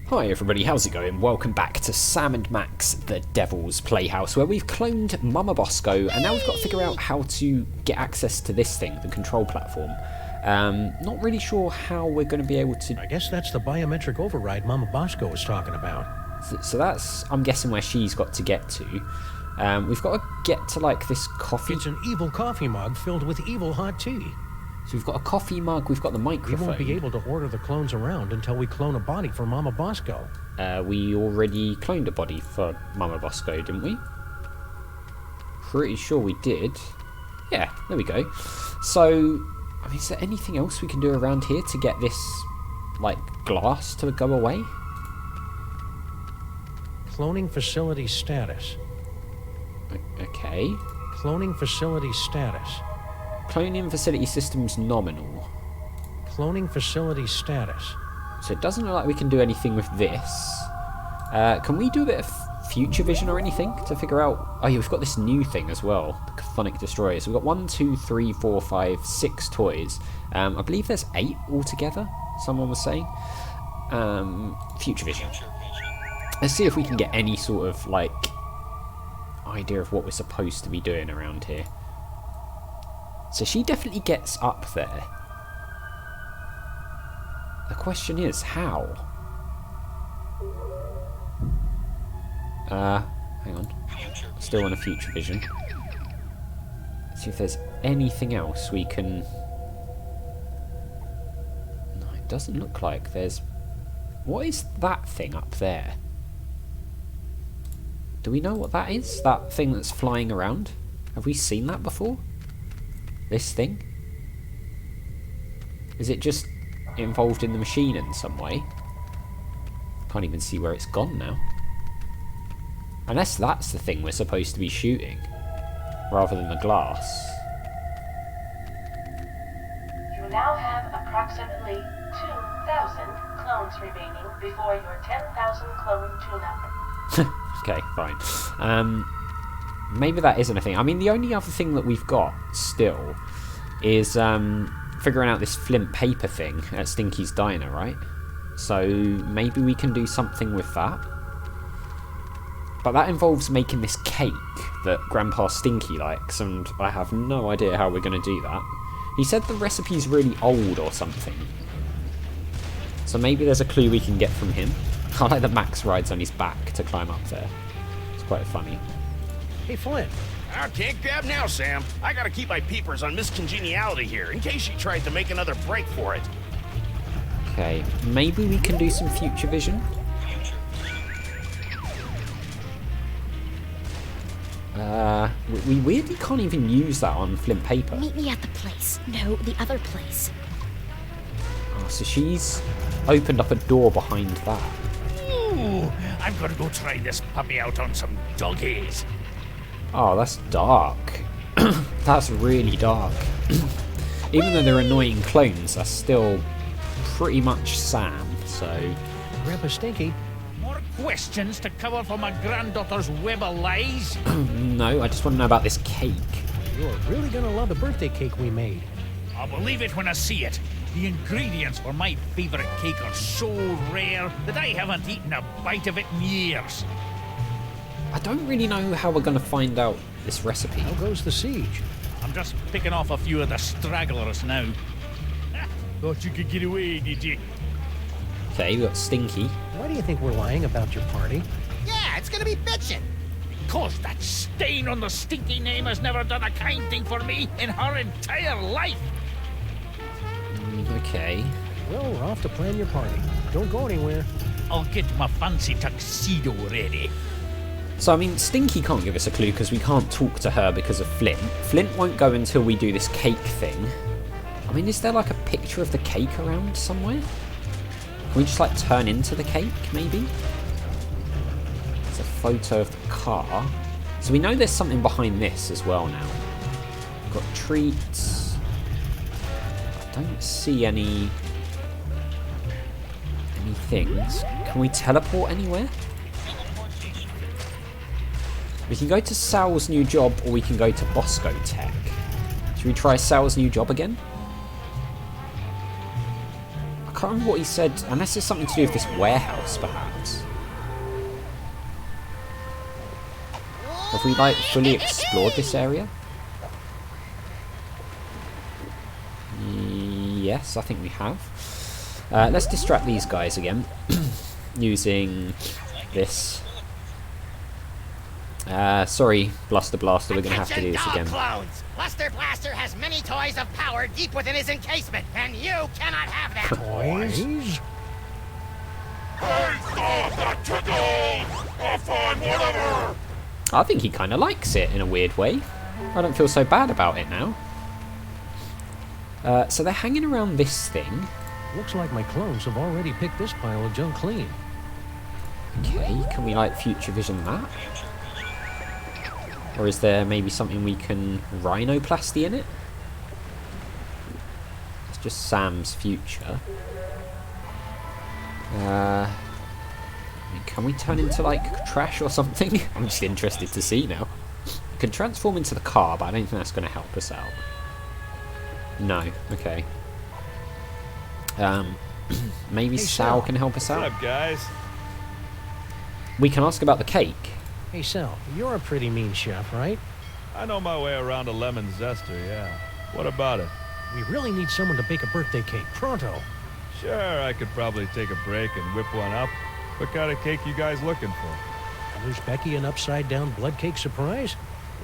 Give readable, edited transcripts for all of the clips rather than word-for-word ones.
Hi everybody, how's it going? Welcome back to Sam and Max, the Devil's Playhouse, where we've cloned Mama Bosco, and now we've got to figure out how to get access to this thing, the control platform. Not really sure how we're going to be able to... I guess that's the biometric override Mama Bosco was talking about. So that's, I'm guessing, where she's got to get to. We've got to get to, like, this coffee... It's an evil coffee mug filled with evil hot tea. So we've got a coffee mug, we've got the microphone. We won't be able to order the clones around until we clone a body for Mama Bosco. We already cloned a body for Mama Bosco, didn't we? Pretty sure we did. Yeah, there we go. So, I mean, is there anything else we can do around here to get this, like, glass to go away? Cloning facility status. Okay. Cloning facility status. Cloning facility systems nominal. Cloning facility status. So it doesn't look like we can do anything with this. Can we do a bit of future vision or anything to figure out... Oh yeah, we've got this new thing as well. The Chthonic Destroyer. So we've got 1, 2, 3, 4, 5, 6 toys. I believe there's 8 altogether, someone was saying. Future vision. Let's see if we can get any sort of, like, idea of what we're supposed to be doing around here. So she definitely gets up there. The question is, how? Hang on. Still on a future vision. Let's see if there's anything else we can... No, it doesn't look like there's... What is that thing up there? Do we know what that is? That thing that's flying around? Have we seen that before? This thing? Is it just involved in the machine in some way? Can't even see where it's gone now. Unless that's the thing we're supposed to be shooting, rather than the glass. You now have approximately 2,000 clones remaining before your 10,000 clone tune-up. Okay, fine. Maybe that isn't a thing. I mean, the only other thing that we've got still is figuring out this Flint Paper thing at Stinky's Diner, right? So maybe we can do something with that. But that involves making this cake that Grandpa Stinky likes, and I have no idea how we're going to do that. He said the recipe's really old or something. So maybe there's a clue we can get from him. I like that Max rides on his back to climb up there. It's quite funny. Hey, Flint. I can't grab now, Sam. I gotta keep my peepers on Miss Congeniality here, in case she tried to make another break for it. Okay, maybe we can do some future vision? We weirdly can't even use that on Flint Paper. Meet me at the place. No, the other place. Oh, so she's opened up a door behind that. Ooh, I'm gonna go try this puppy out on some doggies. Oh, that's dark. That's really dark. Even though they're annoying clones, that's still pretty much Sam, so... Grandpa Stinky. More questions to cover for my granddaughter's web of lies? No, I just want to know about this cake. You're really gonna love the birthday cake we made. I'll believe it when I see it. The ingredients for my favourite cake are so rare that I haven't eaten a bite of it in years. I don't really know how we're going to find out this recipe. How goes the siege? I'm just picking off a few of the stragglers now. Thought you could get away, did you? Okay, we got Stinky. Why do you think we're lying about your party? Yeah, it's gonna be bitchin'. Because that stain on the Stinky name has never done a kind thing for me in her entire life. Okay. Well, we're off to plan your party. Don't go anywhere. I'll get my fancy tuxedo ready. So, I mean, Stinky can't give us a clue because we can't talk to her because of Flint. Flint won't go until we do this cake thing. I mean, is there like a picture of the cake around somewhere? Can we just like turn into the cake, maybe? There's a photo of the car. So we know there's something behind this as well now. We've got treats. I don't see any things. Can we teleport anywhere? We can go to Sal's new job, or we can go to Bosco Tech. Should we try Sal's new job again? I can't remember what he said, unless it's something to do with this warehouse, perhaps. Have we, like, fully explored this area? Yes, I think we have. Let's distract these guys again. Using this. Sorry, Bluster Blaster, we're going to have to do this again. Clones. Bluster Blaster has many toys of power deep within his encasement, and you cannot have them. Toys? I think he kind of likes it in a weird way. I don't feel so bad about it now. So they're hanging around this thing. Looks like my clones have already picked this pile of junk clean. Okay, can we like future vision that? Or is there maybe something we can rhinoplasty in it? It's just Sam's future. Can we turn into like trash or something? I'm just interested to see now. We can transform into the car, but I don't think that's going to help us out. No, okay. Maybe Sal can help us out. What's up, guys? We can ask about the cake. Hey, Sal, you're a pretty mean chef, right? I know my way around a lemon zester, yeah. What about it? We really need someone to bake a birthday cake, pronto. Sure, I could probably take a break and whip one up. What kind of cake you guys looking for? Lose Becky an upside-down blood cake surprise?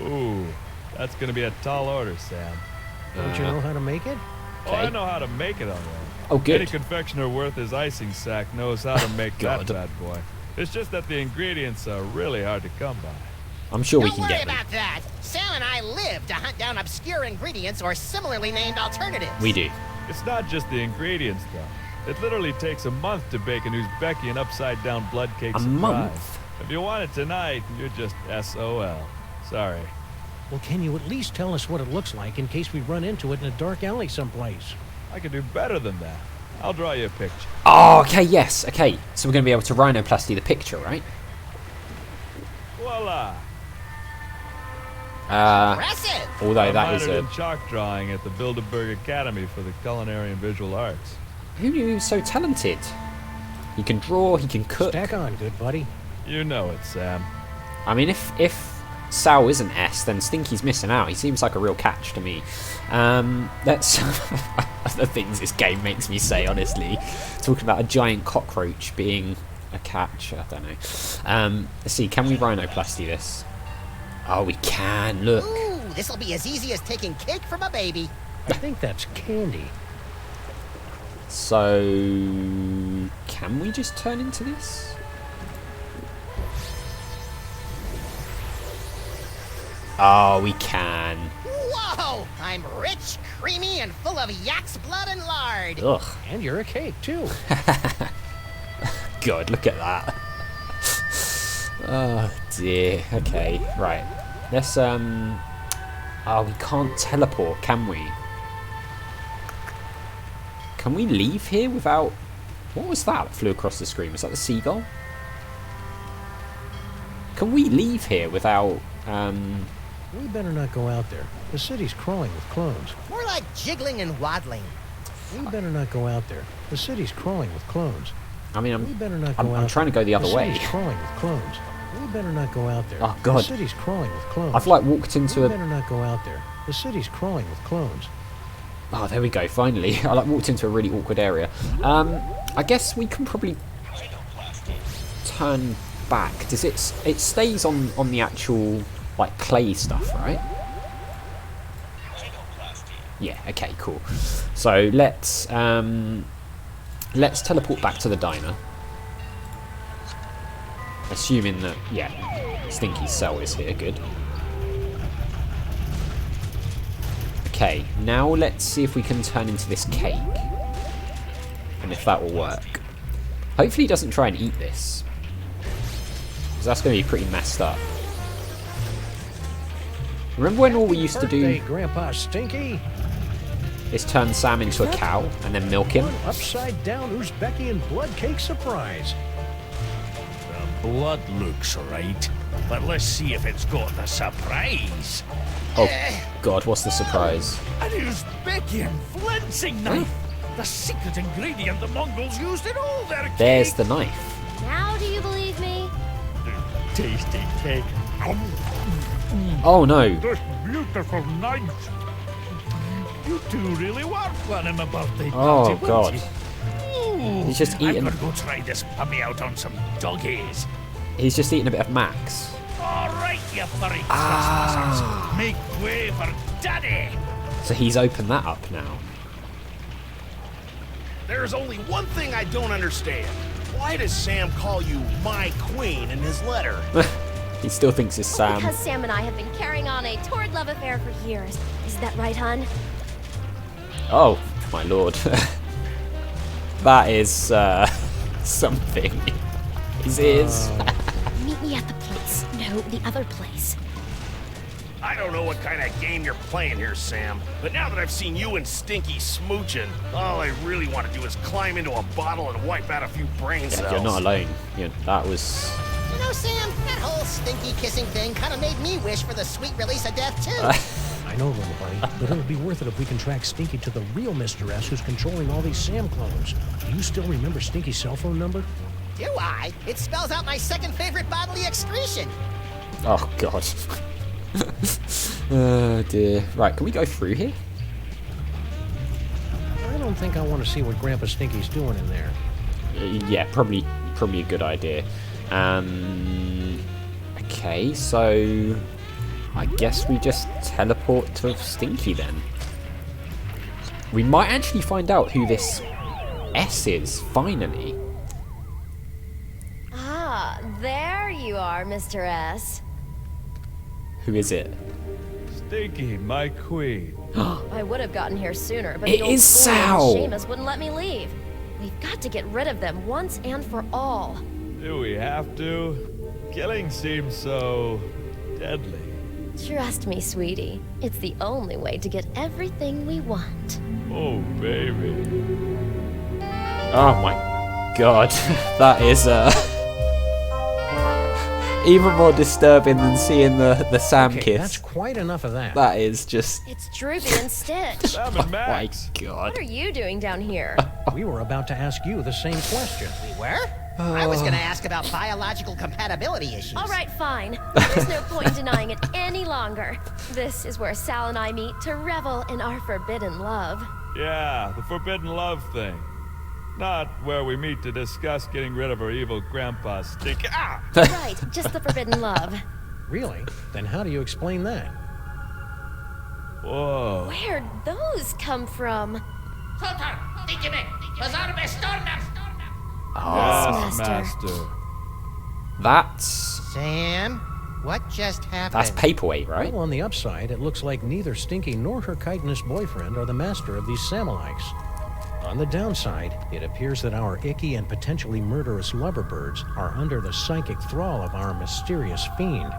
Ooh, that's gonna be a tall order, Sam. Don't you know how to make it? Oh, I know how to make it, all right. Oh, good. Any confectioner worth his icing sack knows how to make that God. bad boy. It's just that the ingredients are really hard to come by. I'm sure we Don't can worry get them. about that. Sal and I live to hunt down obscure ingredients or similarly named alternatives. We do. It's not just the ingredients, though. It literally takes a month to bake an Uzbeki and upside-down blood cake surprise. month? If you want it tonight, you're just SOL. Sorry. Well, can you at least tell us what it looks like in case we run into it in a dark alley someplace? I can do better than that. I'll draw you a picture. Oh, okay, yes, okay. So we're going to be able to rhinoplasty the picture, right? Voila! Impressive. Although I that is minored a... in chalk drawing at the Bilderberg Academy for the Culinary and Visual Arts. Who knew he was so talented? He can draw, he can cook. Stack on, good buddy. You know it, Sam. I mean, if Sal isn't S, then Stinky's missing out. He seems like a real catch to me. That's the things this game makes me say, honestly. Talking about a giant cockroach being a catch, I don't know. Let's see, can we rhinoplasty this? Oh, we can, look. Ooh, this'll be as easy as taking cake from a baby. I think that's candy. So, can we just turn into this? Oh, we can. Whoa! I'm rich, creamy, and full of yak's blood and lard. Ugh. And you're a cake, too. God, look at that. Oh dear. Okay, right. Let's oh, we can't teleport, can we? Can we leave here without... What was that that flew across the screen? Was that the seagull? Can we leave here without We better not go out there. The city's crawling with clones. More like jiggling and waddling. We better not go out there. The city's crawling with clones. I mean, We better not go out I'm trying to go the other The way. city's crawling with clones. We better not go out there. Oh, God. The city's crawling with clones. I've like walked into We a... better not go out there. The city's crawling with clones. Oh, there we go, finally. I like walked into a really awkward area. I guess we can probably turn back. Does it stays on the actual like clay stuff, right? Yeah, okay, cool. So let's teleport back to the diner. Assuming that, yeah, Stinky's cell is here, good. Okay, now let's see if we can turn into this cake. And if that will work. Hopefully he doesn't try and eat this. Because that's going to be pretty messed up. Remember when all we used to Birthday, do Grandpa Stinky. is turn Sam into a cow and then milk him? Upside down Uzbekian blood cake surprise. The blood looks right, but let's see if it's got the surprise. Oh god, what's the surprise? An Uzbekian flensing knife! The secret ingredient the Mongols used in all their cake. There's the knife. Now do you believe me? Tasty cake. Oh no. This beautiful night. You two really were planning a birthday Oh party, god. weren't you? Ooh, He's just I'm eating. gonna go try this puppy out on some doggies. He's just eating a bit of Max. All right, you furry trespassers. Make way for Daddy. So he's opened that up now. There's only one thing I don't understand. Why does Sam call you my queen in his letter? He still thinks it's Sam. Because Sam and I have been carrying on a torrid love affair for years. Is that right, hun? Oh, my lord. That is something. His ears. Meet me at the place. No, the other place. I don't know what kind of game you're playing here, Sam, but now that I've seen you and Stinky smooching, all I really want to do is climb into a bottle and wipe out a few brain cells. Yeah, you're not alone. That was... You know, Sam, that whole stinky kissing thing kind of made me wish for the sweet release of death, too. I know, little buddy, but it'll be worth it if we can track Stinky to the real Mr. S who's controlling all these Sam clones. Do you still remember Stinky's cell phone number? Do I? It spells out my second favorite bodily excretion. Oh, God. Oh, dear. Right, can we go through here? I don't think I want to see what Grandpa Stinky's doing in there. Yeah, probably a good idea. Okay, so I guess we just teleport to Stinky then. We might actually find out who this S is, finally. Ah, there you are, Mr. S. Who is it? Stinky, my queen. I would have gotten here sooner, but It the old is fool Sal. Seamus wouldn't let me leave. We've got to get rid of them once and for all. Do we have to? Killing seems so deadly. Trust me, sweetie. It's the only way to get everything we want. Oh, baby. Oh my god. That is even more disturbing than seeing the Sam Okay, kiss. that's quite enough of that. That is just... It's Droopy and Stitch. Sam Oh and my Max. god. What are you doing down here? We were about to ask you the same question. We were? I was gonna ask about biological compatibility issues. All right, fine. There's no point denying it any longer. This is where Sal and I meet to revel in our forbidden love. Yeah, the forbidden love thing. Not where we meet to discuss getting rid of our evil grandpa Stinky. Ah! Right, just the forbidden love. Really? Then how do you explain that? Whoa. Where'd those come from? Oh, Yes, master. that's... Sam, what just happened? That's Paperweight, right? Well, on the upside, it looks like neither Stinky nor her chitinous boyfriend are the master of these Samilikes. On the downside, it appears that our icky and potentially murderous loverbirds are under the psychic thrall of our mysterious fiend.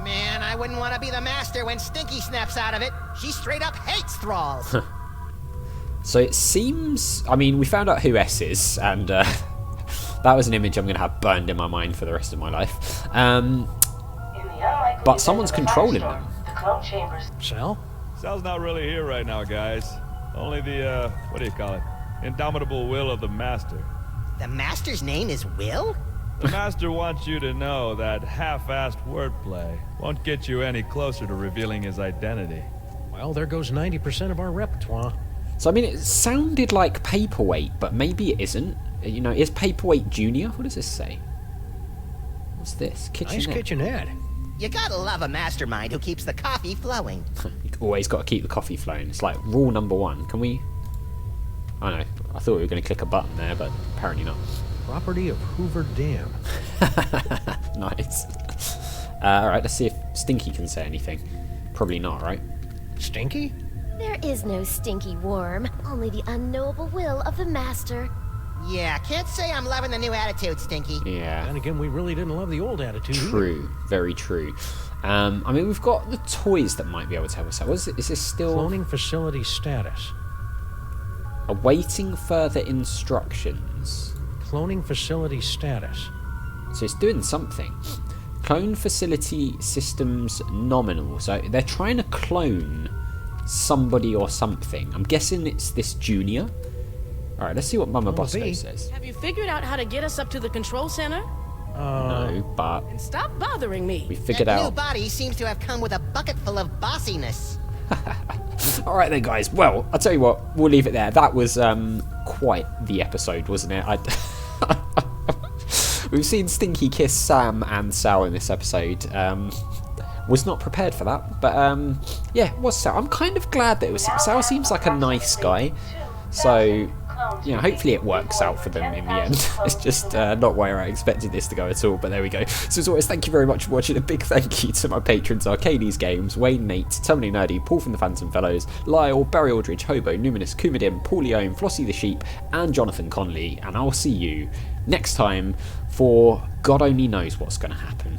Man, I wouldn't want to be the master when Stinky snaps out of it. She straight up hates thralls. So it seems... I mean, we found out who S is, and that was an image I'm going to have burned in my mind for the rest of my life. But someone's controlling them. The clone chambers. Sal? Sal's not really here right now, guys. Only the, what do you call it? Indomitable will of the master. The master's name is Will? The master wants you to know that half-assed wordplay won't get you any closer to revealing his identity. Well, there goes 90% of our repertoire. So, I mean, it sounded like Paperweight, but maybe it isn't. You know, is Paperweight Junior? What does this say? What's this? Nice Kitchenette. kitchenette. You gotta love a mastermind who keeps the coffee flowing. You always got to keep the coffee flowing. It's like rule number 1. Can we... I don't know. I thought we were going to click a button there, but apparently not. Property of Hoover Dam. Nice. Alright, let's see if Stinky can say anything. Probably not, right? Stinky? There is no stinky worm, only the unknowable will of the master. Yeah, can't say I'm loving the new attitude, Stinky. Yeah. And again, we really didn't love the old attitude. either. True. Very true. I mean, we've got the toys that might be able to help us out. What is it? Is this still... Cloning facility status. Awaiting further instructions. Cloning facility status. So it's doing something. Clone facility systems nominal. So they're trying to clone somebody or something. I'm guessing it's this junior. Alright, let's see what Mama Bosco V. says. Have you figured out how to get us up to the control center? No, but And stop bothering me. we figured That new out. body seems to have come with a bucket full of bossiness. Alright then, guys. Well, I'll tell you what, we'll leave it there. That was quite the episode, wasn't it? We've seen Stinky kiss Sam and Sal in this episode. Was not prepared for that, but yeah, it was Sal. I'm kind of glad that it was Sal. Sal seems like a nice guy, so you know, hopefully it works out for them in the end. It's just not where I expected this to go at all, but there we go. So as always, thank you very much for watching. A big thank you to my patrons, Arcades Games, Wayne, Nate, Terminally Nerdy, Paul from the Phantom Fellows, Lyle, Barry Aldridge, Hobo, Numinous, Kumadim, Paulie Flossie the Sheep, and Jonathan Conley, and I'll see you next time for God only knows what's going to happen.